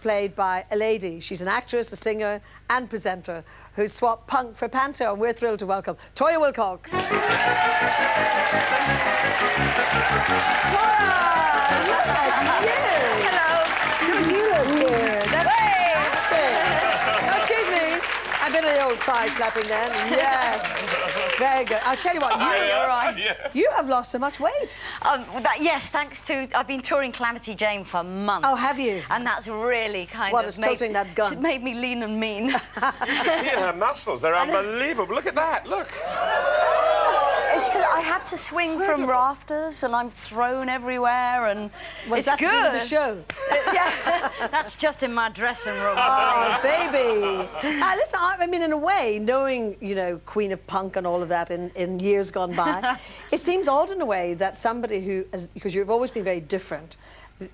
played by a lady. She's an actress, a singer and presenter who swapped punk for panto, and we're thrilled to welcome Toya Wilcox. Toya! Look at you! Hello! Don't you look good? That's fantastic! Oh, excuse me. I've been the old thigh slapping then. Yes. Very good. I'll tell you what, you have lost so much weight. Yes, thanks to... I've been touring Calamity Jane for months. Oh, have you? And that's really kind of... it's tilting that gun. It made me lean and mean. You should feel her muscles. They're unbelievable. Look at that. Look. It's because I have to swing from rafters and I'm thrown everywhere and it's good. To do with the show? Yeah, that's just in my dressing room. Oh, baby. Listen, I mean, in a way, knowing, you know, Queen of Punk and all of that in years gone by, it seems odd in a way that somebody who, because you've always been very different,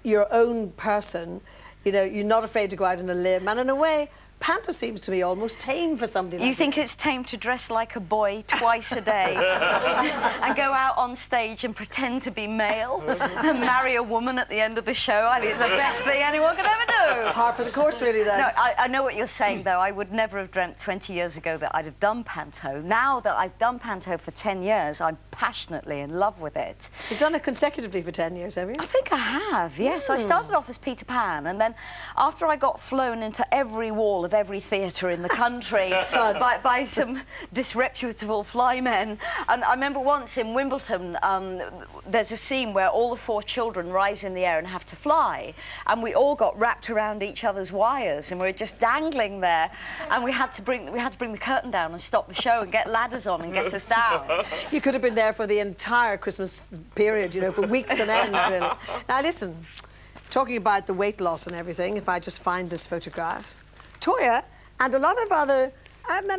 your own person, you know, you're not afraid to go out on a limb, and in a way, panto seems to be almost tame for somebody like You think it's tame to dress like a boy twice a day and go out on stage and pretend to be male and marry a woman at the end of the show? I think it's the best thing anyone could ever do. Par for the course, really, then. No, I know what you're saying, though. I would never have dreamt 20 years ago that I'd have done panto. Now that I've done panto for 10 years, I'm passionately in love with it. You've done it consecutively for 10 years, have you? I think I have, yes. I started off as Peter Pan, and then after I got flown into every wall of every theatre in the country by some disreputable flymen. And I remember once in Wimbledon, there's a scene where all the 4 children rise in the air and have to fly, and we all got wrapped around each other's wires, and we were just dangling there, and we had to bring the curtain down and stop the show and get ladders on and get us down. You could have been there for the entire Christmas period, you know, for weeks on end, really. Now, listen, talking about the weight loss and everything, if I just find this photograph, Toya and a lot of other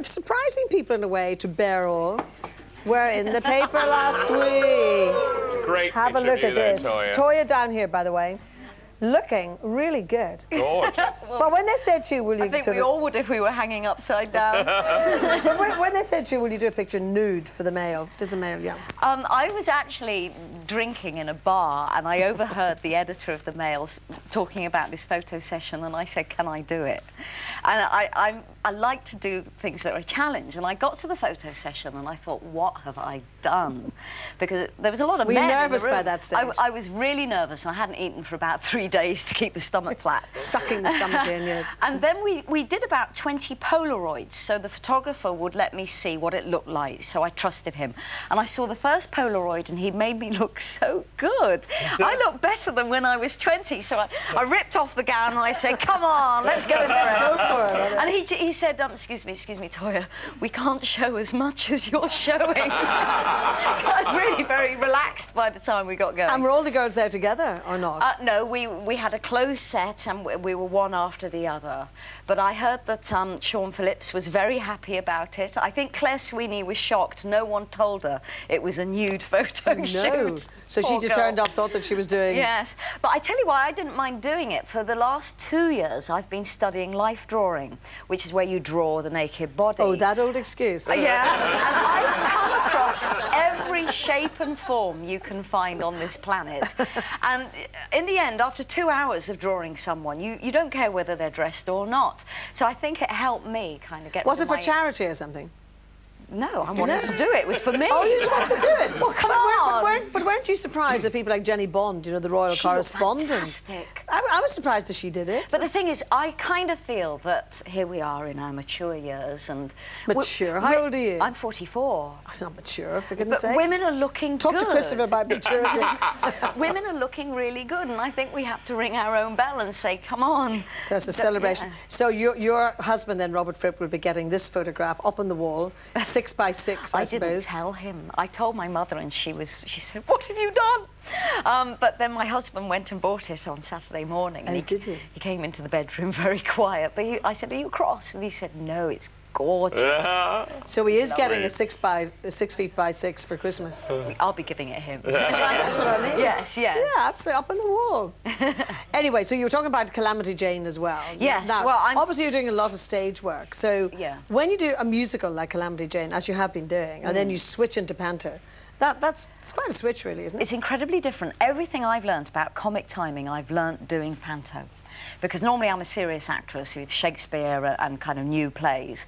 surprising people in a way to bear all were in the paper last week. It's a great Have a picture look at this. Toya. Toya down here, by the way, looking really good. Gorgeous. But when they said to you, will you... I think we all would if we were hanging upside down. when they said to you, will you do a picture nude for the Mail? Does the Mail, yeah. I was actually drinking in a bar and I overheard the editor of the Mail talking about this photo session, and I said, can I do it? And I like to do things that are a challenge, and I got to the photo session and I thought, what have I done? Because there was a lot of men in the room. Were you nervous by that stage? I was really nervous. I hadn't eaten for about 3 days to keep the stomach flat. Sucking the stomach in, yes. And then we did about 20 Polaroids, so the photographer would let me see what it looked like, so I trusted him. And I saw the first Polaroid and he made me look so good. I looked better than when I was 20, so I ripped off the gown and I said, come on, let's go for it. Go for it. And he said, excuse me, Toya, we can't show as much as you're showing. I was really very relaxed by the time we got going. And were all the girls there together, or not? No, we had a closed set and we were one after the other. But I heard that Sean Phillips was very happy about it. I think Claire Sweeney was shocked. No one told her it was a nude photo shoot. So she just turned up, thought that she was doing... Yes. But I tell you why I didn't mind doing it. For the last 2 years, I've been studying life drawing, which is where you draw the naked body. Oh, that old excuse. Yeah. And I've come across every shape and form you can find on this planet. And in the end, after 2 hours of drawing someone, you don't care whether they're dressed or not. So I think it helped me kind of get... Was it for charity or something? No, I wanted to do it. It was for me. Oh, you just wanted to do it? Well, come on. But weren't you surprised that people like Jenny Bond, you know, the royal correspondent? Fantastic. I was surprised that she did it. But the thing is, I kind of feel that here we are in our mature years and... Mature? How old are you? I'm 44. That's not mature, for goodness sake. But women are looking good. Talk to Christopher about maturity. Women are looking really good, and I think we have to ring our own bell and say, come on. So it's a celebration. Yeah. So your husband, then, Robert Fripp, will be getting this photograph up on the wall, 6 by 6, I suppose. I didn't tell him. I told my mother, and she said, what have you done? But then my husband went and bought it on Saturday morning. And did he? He came into the bedroom very quiet, but I said, are you cross? And he said, no, it's gorgeous. So he is getting a 6 feet by 6 for Christmas. I'll be giving it him. That's what I mean. Yes, yes. Yeah, absolutely, up on the wall. Anyway, so you were talking about Calamity Jane as well. Yes, now, well, obviously you're doing a lot of stage work, so when you do a musical like Calamity Jane, as you have been doing, and then you switch into panto, that's quite a switch, really, isn't it? It's incredibly different. Everything I've learnt about comic timing, I've learnt doing panto. because normally I'm a serious actress with Shakespeare and kind of new plays,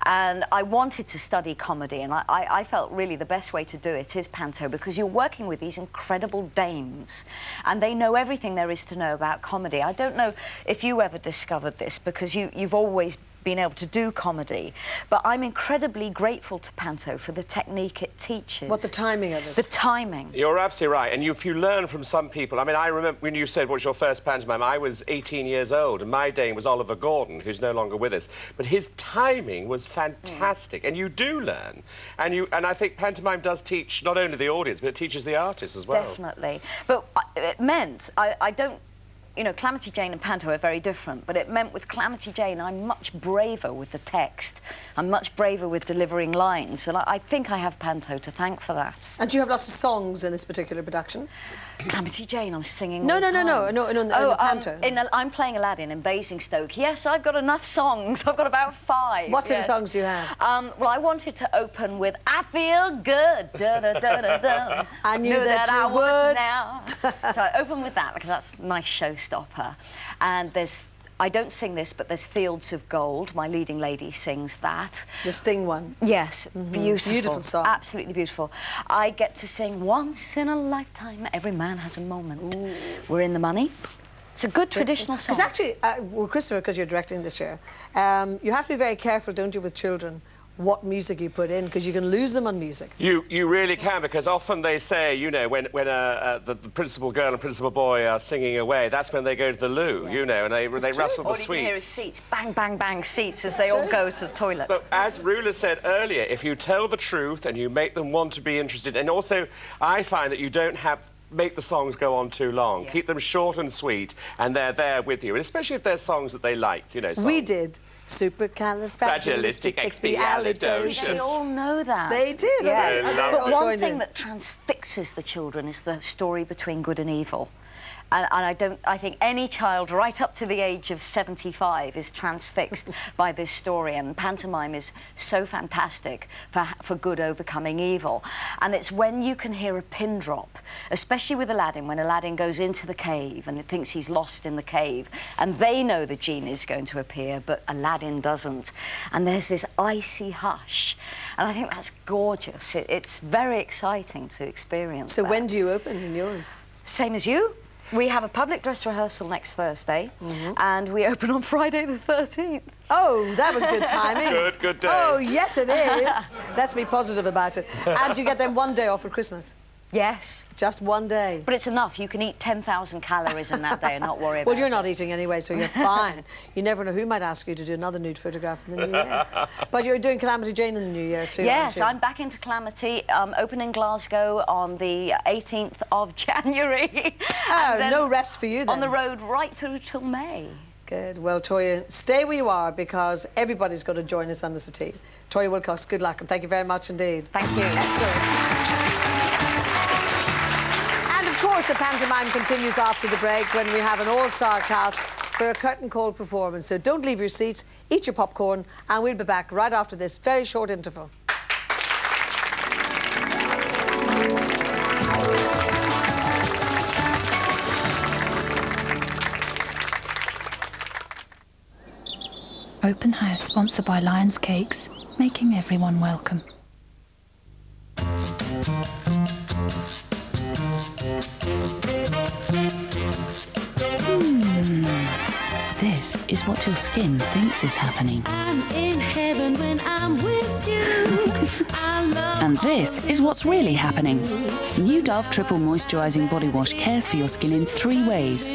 and I wanted to study comedy, and I felt really the best way to do it is panto, because you're working with these incredible dames and they know everything there is to know about comedy. I don't know if you ever discovered this, because you've always been able to do comedy, but I'm incredibly grateful to panto for the technique it teaches. What, the timing of it? The timing. You're absolutely right, and if you learn from some people, I mean, I remember when you said what's your first pantomime, I was 18 years old, and my dame was Oliver Gordon, who's no longer with us, but his timing was fantastic, and you do learn, and I think pantomime does teach not only the audience, but it teaches the artists as well. Definitely, but it meant I don't. You know, Calamity Jane and Panto are very different, but it meant with Calamity Jane I'm much braver with the text. I'm much braver with delivering lines, and I think I have Panto to thank for that. And do you have lots of songs in this particular production? Calamity Jane, I'm singing No, all the time. no, Panto. I'm playing Aladdin in Basingstoke. Yes, I've got enough songs. I've got about 5. What sort of songs do you have? Well, I wanted to open with I Feel Good. Da, da, da, da, da. I knew that you would. Now. So I open with that because that's a nice showstopper. And I don't sing this, but there's Fields of Gold. My leading lady sings that. The Sting one. Yes, beautiful. Beautiful song. Absolutely beautiful. I get to sing Once in a Lifetime, Every Man Has a Moment. Ooh. We're in the money. It's a good traditional song. Because actually, well, Christopher, because you're directing this year, you have to be very careful, don't you, with children, what music you put in, because you can lose them on music. You really can, because often they say, you know, when the principal girl and principal boy are singing away, that's when they go to the loo, you know, and they rustle the All sweets. you can hear is seats, bang, bang, bang, seats as they all go to the toilet. But as Rula said earlier, if you tell the truth and you make them want to be interested, and also I find that you don't make the songs go on too long. Yeah. Keep them short and sweet, and they're there with you, and especially if they're songs that they like, you know. Songs. We did. Supercalifragilisticexpialidocious. They all know that. They did. Yes. But one thing in. that transfixes the children is the story between good and evil. And I think any child right up to the age of 75 is transfixed by this story, and pantomime is so fantastic for good overcoming evil. And it's when you can hear a pin drop, especially with Aladdin, when Aladdin goes into the cave and thinks he's lost in the cave, and they know the genie is going to appear, but Aladdin doesn't. And there's this icy hush, and I think that's gorgeous. It's very exciting to experience. So that. when do you open in yours? Same as you. We have a public dress rehearsal next Thursday, and we open on Friday the 13th. Oh, that was good timing. Good day. Oh, yes, it is. Let's be positive about it. And you get them one day off for Christmas? Yes. Just one day? But it's enough. You can eat 10,000 calories in that day and not worry about it. Well, you're not eating anyway, so you're fine. You never know who might ask you to do another nude photograph in the new year. But you're doing Calamity Jane in the new year, too, yes, I'm back into Calamity, open in Glasgow on the 18th of January. Oh, no rest for you, then. On the road right through till May. Good. Well, Toya, stay where you are, because everybody's got to join us on the settee. Toya Wilcox, good luck, and thank you very much indeed. Thank you. Excellent. Of course, the pantomime continues after the break when we have an all-star cast for a curtain call performance. So don't leave your seats, eat your popcorn, and we'll be back right after this very short interval. Open House, sponsored by Lions Cakes, making everyone welcome. This is what your skin thinks is happening. I'm in heaven when I'm with you. And this is what's really happening. New Dove Triple Moisturising Body Wash cares for your skin in 3 ways,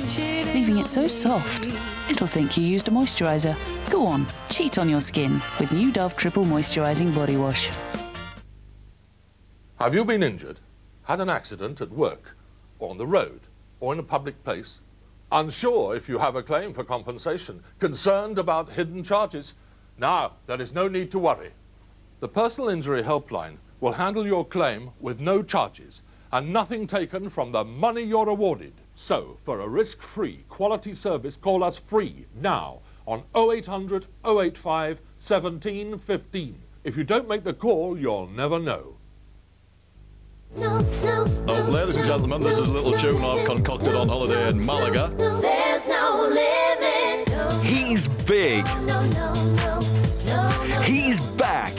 leaving it so soft, it'll think you used a moisturiser. Go on, cheat on your skin with New Dove Triple Moisturising Body Wash. Have you been injured, had an accident at work, or on the road, or in a public place? Unsure if you have a claim for compensation, concerned about hidden charges? Now, there is no need to worry. The Personal Injury Helpline will handle your claim with no charges and nothing taken from the money you're awarded. So, for a risk-free quality service, call us free now on 0800 085 1715. If you don't make the call, you'll never know. No, ladies and gentlemen, this is a little tune I've concocted on holiday in Malaga. there's no limit. He's big. He's back.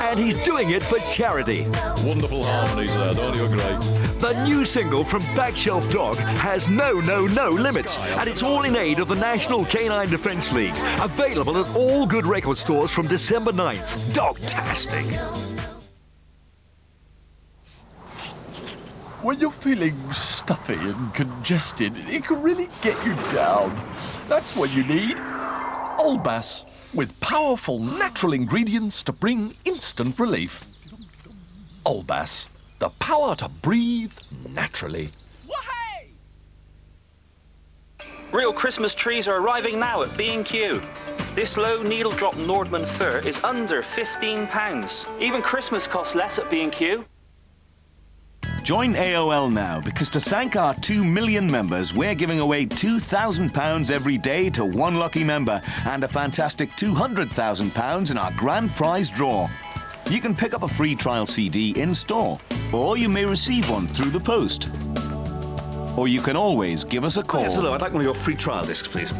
And he's doing it for charity. Wonderful harmonies there, don't you agree? The new single from Backshelf Dog has no limits, and it's all in aid of the National Canine Defence League. Available at all good record stores from December 9th. Dogtastic. When you're feeling stuffy and congested, it can really get you down. That's when you need Olbas, with powerful natural ingredients to bring instant relief. Olbas, the power to breathe naturally. Real Christmas trees are arriving now at B&Q. This low needle drop Nordman fir is under £15. Even Christmas costs less at B&Q. Join AOL now, because to thank our 2 million members, we're giving away £2,000 every day to one lucky member and a fantastic £200,000 in our grand prize draw. You can pick up a free trial CD in store, or you may receive one through the post. Or you can always give us a call. Yes, hello, I'd like one of your free trial discs, please.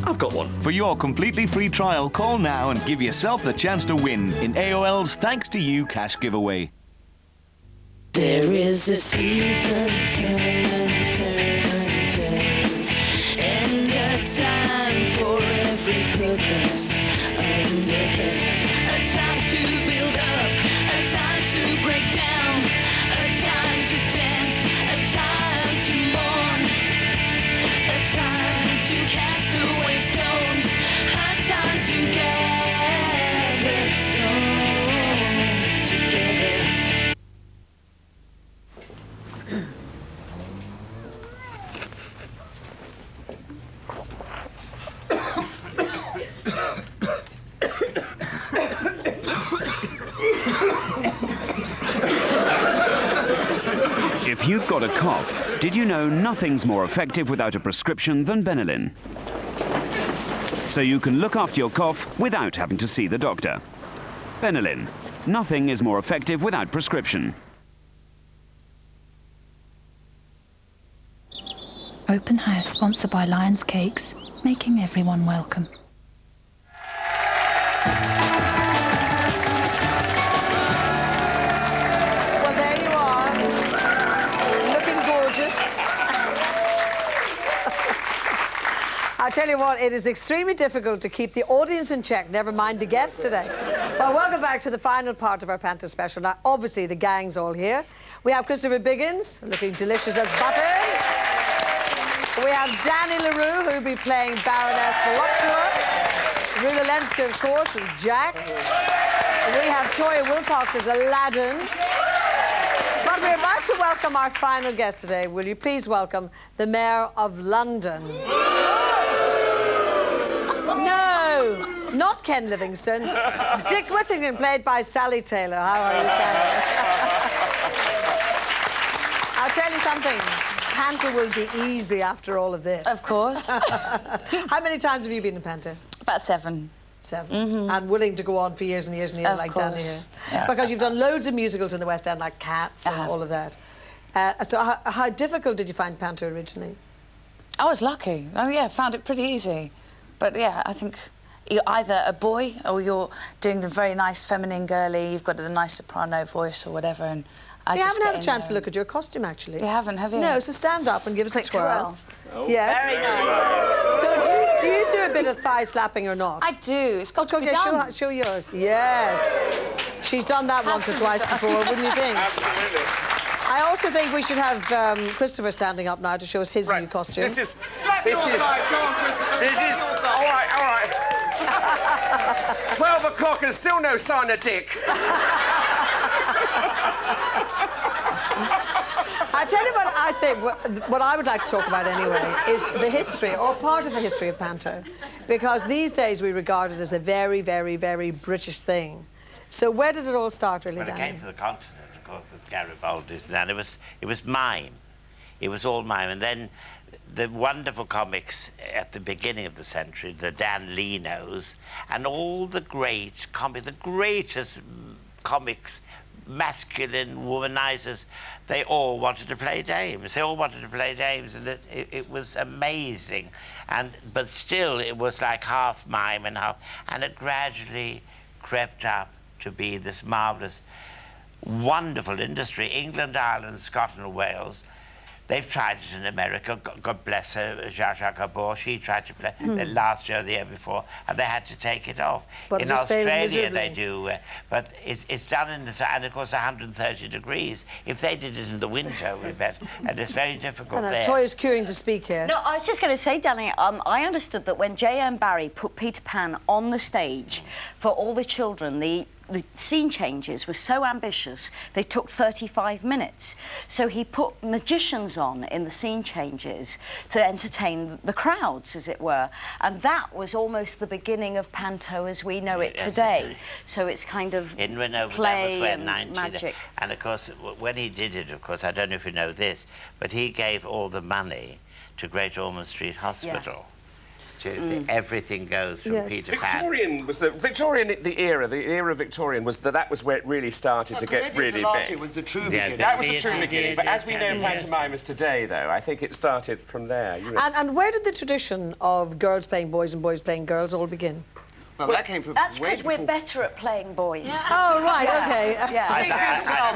I've got one. For your completely free trial, call now and give yourself the chance to win in AOL's Thanks to You cash giveaway. There is a season, turn, and a time for every purpose under heaven. A time to build up, a time to break down, a time to dance, a time to mourn, a time to cast away stones, a time to gather stones together. If you've got a cough, did you know nothing's more effective without a prescription than Benylin? So you can look after your cough without having to see the doctor. Benylin. Nothing is more effective without prescription. Open House, sponsored by Lions Cakes, making everyone welcome. Well, there you are, looking gorgeous. I tell you what, it is extremely difficult to keep the audience in check, never mind the guests today. Well, welcome back to the final part of our Panto special. Now, obviously, the gang's all here. We have Christopher Biggins, looking delicious as butters. We have Danny LaRue, who'll be playing Baroness Voluptua. Rula Lenska, of course, as Jack. We have Toya Wilcox as Aladdin. But we're about to welcome our final guest today. Will you please welcome the Mayor of London? No, not Ken Livingstone. Dick Whittington, played by Sally Taylor. How are you, Sally? I'll tell you something. Panto will be easy after all of this. Of course. How many times have you been in Panto? About 7. 7. And willing to go on for years and years and years, Of like course. Danny here. Yeah. Because you've done loads of musicals in the West End, like Cats and all of that. So how difficult did you find Panto originally? I was lucky. Oh, yeah, found it pretty easy. But, yeah, I think you're either a boy or you're doing the very nice feminine girly, you've got the nice soprano voice or whatever, and I You just haven't get had a in chance to there look at your costume, actually. You haven't, have you? No, so stand up and give us a Quick twirl. twirl. Yes. Very nice. So do you do a bit of thigh slapping or not? I do. It's got to be Okay, done. show yours. Yes. She's done that once or twice before, wouldn't you think? Absolutely. I also think we should have Christopher standing up now to show us his new costume. This is... All right. 12 o'clock and still no sign of Dick. I tell you what I think, what I would like to talk about anyway, is the history, or part of the history of Panto. Because these days we regard it as a very, very, very British thing. So where did it all start, really, When Danny? it came from the continent, of course, with Garibaldi's, and it was mime. It was all mime. And then the wonderful comics at the beginning of the century, the Dan Lenos, and all the great comics, the greatest comics masculine womanizers, they all wanted to play dames. They all wanted to play dames, and it was amazing. But still, it was like half mime and half, and it gradually crept up to be this marvelous, wonderful industry. England, Ireland, Scotland, and Wales. They've tried it in America. God bless her, Zsa Gabor. She tried to play last year or the year before, and they had to take it off. But in Australia, they do, but it's done in the and of course 130 degrees. If they did it in the winter, we bet, and it's very difficult there. Toya's queuing to speak here. No, I was just going to say, Danny, I understood that when J.M. Barrie put Peter Pan on the stage for all the children, the scene changes were so ambitious, they took 35 minutes. So he put magicians on in the scene changes to entertain the crowds, as it were. And that was almost the beginning of Panto as we know it today. So it's kind of play and magic. And of course, when he did it, of course, I don't know if you know this, but he gave all the money to Great Ormond Street Hospital. Everything goes from Peter Pan. The era Victorian was that was where it really started to get really big. Was the true beginning. That was the true beginning. But as we know pantomime is today, though, I think it started from there. And where did the tradition of girls playing boys and boys playing girls all begin? Well, that came from That's because we're better at playing boys. Yeah. Oh, right, OK.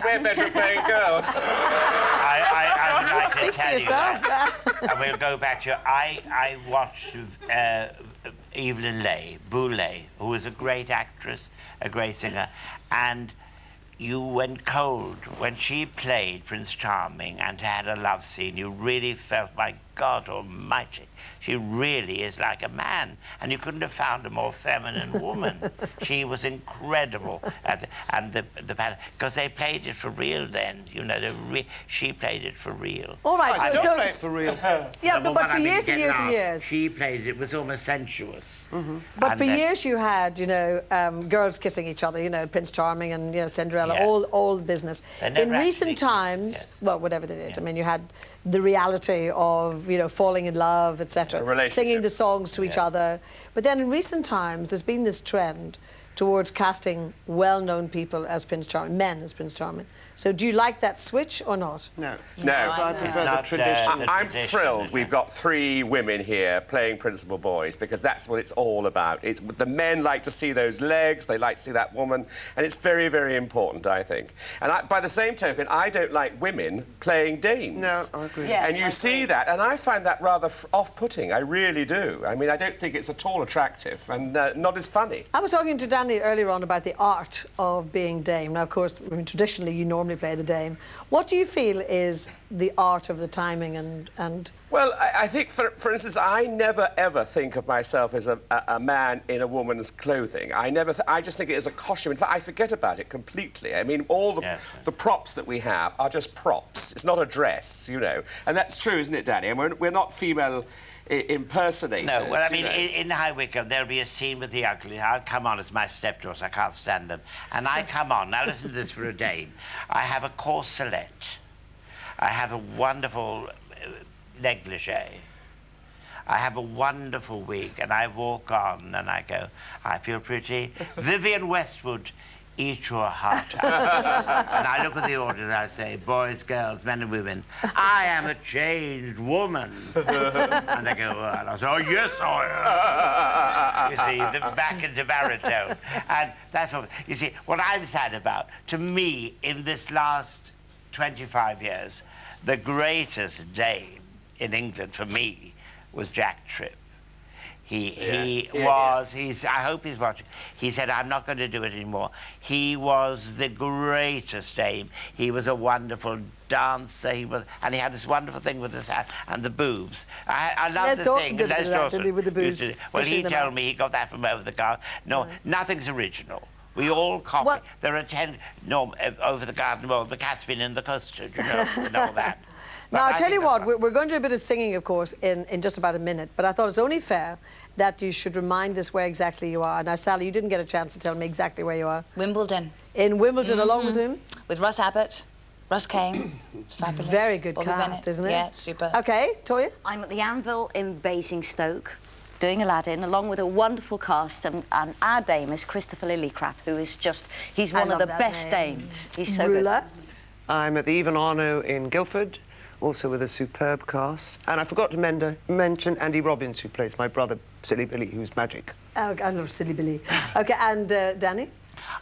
We're better at playing girls. I would like Speak to tell for yourself. you that. And we'll go back to... I watched Evelyn Leigh, Boulay, who was a great actress, a great singer, and you went cold when she played Prince Charming and had a love scene. You really felt, my God almighty, she really is like a man, and you couldn't have found a more feminine woman. She was incredible, because they played it for real then. You know, she played it for real. All right, I don't play it for real. Yeah, but for years and years and years. She played it. It was almost sensuous. But for years you had, you know, girls kissing each other, you know, Prince Charming and, you know, Cinderella, all the business. In recent times, well, whatever they did, I mean, you had the reality of, you know, falling in love, etc., singing the songs to each other. But then in recent times, there's been this trend towards casting well-known people as Prince Charming, men as Prince Charming. So do you like that switch or not? No. I prefer the tradition. I'm thrilled we've got 3 women here playing principal boys, because that's what it's all about. The men like to see those legs, they like to see that woman, and it's very, very important, I think. And by the same token, I don't like women playing dames. No, I agree. Yes, and you see that, and I find that rather off-putting, I really do. I mean, I don't think it's at all attractive and not as funny. I was talking to Danny earlier on about the art of being dame. Now, of course, I mean, traditionally you normally play the dame. What do you feel is the art of the timing and... Well, I think, for instance, I never, ever think of myself as a man in a woman's clothing. I just think it is a costume. In fact, I forget about it completely. I mean, all the props that we have are just props. It's not a dress, you know. And that's true, isn't it, Danny? And we're not female impersonators. No, well, I mean, in High Wycombe, there'll be a scene with the ugly. I'll come on as my stepdaughters. I can't stand them. And I come on. Now, listen to this for a dame. I have a corselet. I have a wonderful negligee. I have a wonderful wig, and I walk on, and I go, I feel pretty. Vivian Westwood, eat your heart out. And I look at the audience and I say, boys, girls, men and women, I am a changed woman. And they go, well, and I say, oh, yes, I am. You see, back into baritone. And that's what, you see, what I'm sad about, to me, in this last 25 years, the greatest dame in England for me was Jack Tripp. I hope he's watching. He said, I'm not going to do it anymore. He was the greatest dame. He was a wonderful dancer. And he had this wonderful thing with his hat and the boobs. I love the thing. Les Dawson did with the boobs. Well, he told me he got that from over the garden. No, nothing's original. We all copy. Well, there are 10 over the garden wall. The cat's been in the custard, you know, and all that. Now, I'll tell you what, we're going to do a bit of singing, of course, in just about a minute, but I thought it's only fair that you should remind us where exactly you are. Now, Sally, you didn't get a chance to tell me exactly where you are. Wimbledon. In Wimbledon, along with whom? With Russ Abbott, Russ Kane. It's fabulous. Very good Bobby cast, Bennett. isn't it? Yeah, it's super. OK, Toya? I'm at the Anvil in Basingstoke. doing Aladdin, along with a wonderful cast, and our dame is Christopher Lillicrap, who is just, he's one of the best dames. He's so Ruler. good. I'm at the Even Arno in Guildford, also with a superb cast. And I forgot to mention Andy Robbins, who plays my brother, Silly Billy, who's magic. Oh, I love Silly Billy. OK, and Danny?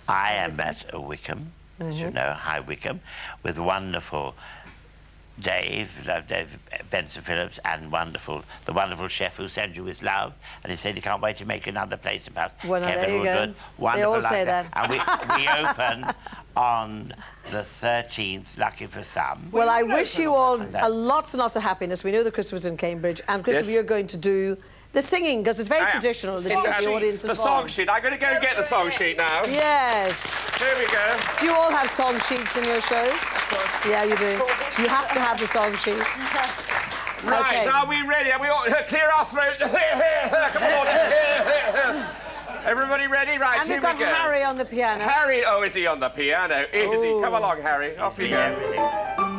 I am at Wickham, as you know, High Wycombe, with wonderful Dave Benson Phillips, and the wonderful chef who sent you his love, and he said he can't wait to make another place about well, Kevin there you Woodward. go. Wonderful, they all say that. And we open on the 13th, lucky for some. Well, I wish you all lots and lots of happiness. We know that Christopher's in Cambridge, and Christopher, you're going to do the singing, because it's very traditional. It's the audience the song sheet. I'm going to go and get the song sheet now. Yes. Here we go. Do you all have song sheets in your shows? Of course. Yeah, you do. You have to have the song sheet. Right, okay. Are we ready? Are we all clear our throats? Come on. Everybody ready? Right, and here we've got we go. Harry on the piano. Harry, oh, is he on the piano? Is he? Come along, Harry. Off you go.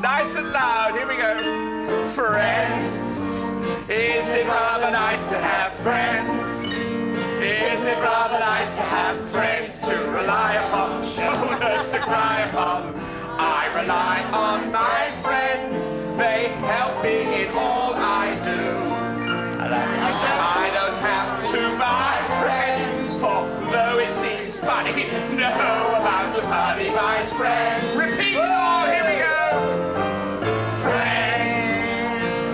Nice and loud. Here we go. Friends. Isn't it rather nice to have friends? Isn't it rather nice to have friends to rely upon, shoulders to cry upon? I rely on my friends. They help me in all I do. I don't have to buy friends, for though it seems funny, no amount of money buys friends. Repeat it all. Here we go. Friends.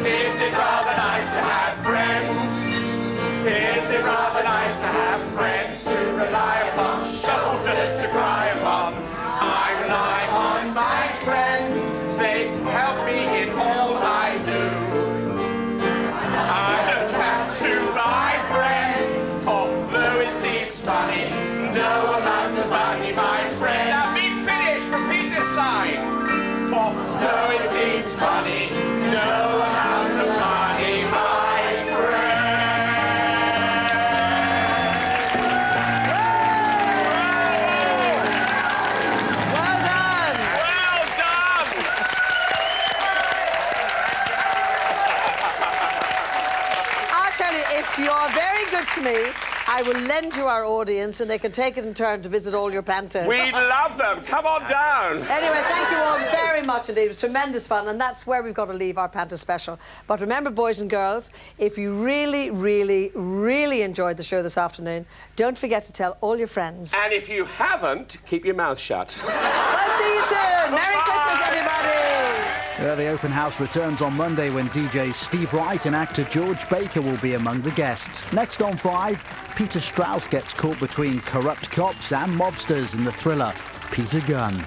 Isn't it rather nice to have friends? Isn't it rather nice to have friends to rely upon, shoulders to cry upon? I rely on my friends. They help me in all I do. I don't have to buy friends, for though it seems funny, no amount of money buys friends. Now, be finished. Repeat this line. For though it seems funny, no amount of money buys friends. Well done. Well done. I'll tell you, if you're very good to me, I will lend you our audience, and they can take it in turn to visit all your pantos. We love them. Come on down. Anyway, thank you all very much indeed. It was tremendous fun, and that's where we've got to leave our Panto special. But remember, boys and girls, if you really, really, really enjoyed the show this afternoon, don't forget to tell all your friends. And if you haven't, keep your mouth shut. We'll see you soon. Merry Christmas, everybody. The open house returns on Monday when DJ Steve Wright and actor George Baker will be among the guests. Next on 5, Peter Strauss gets caught between corrupt cops and mobsters in the thriller Peter Gunn.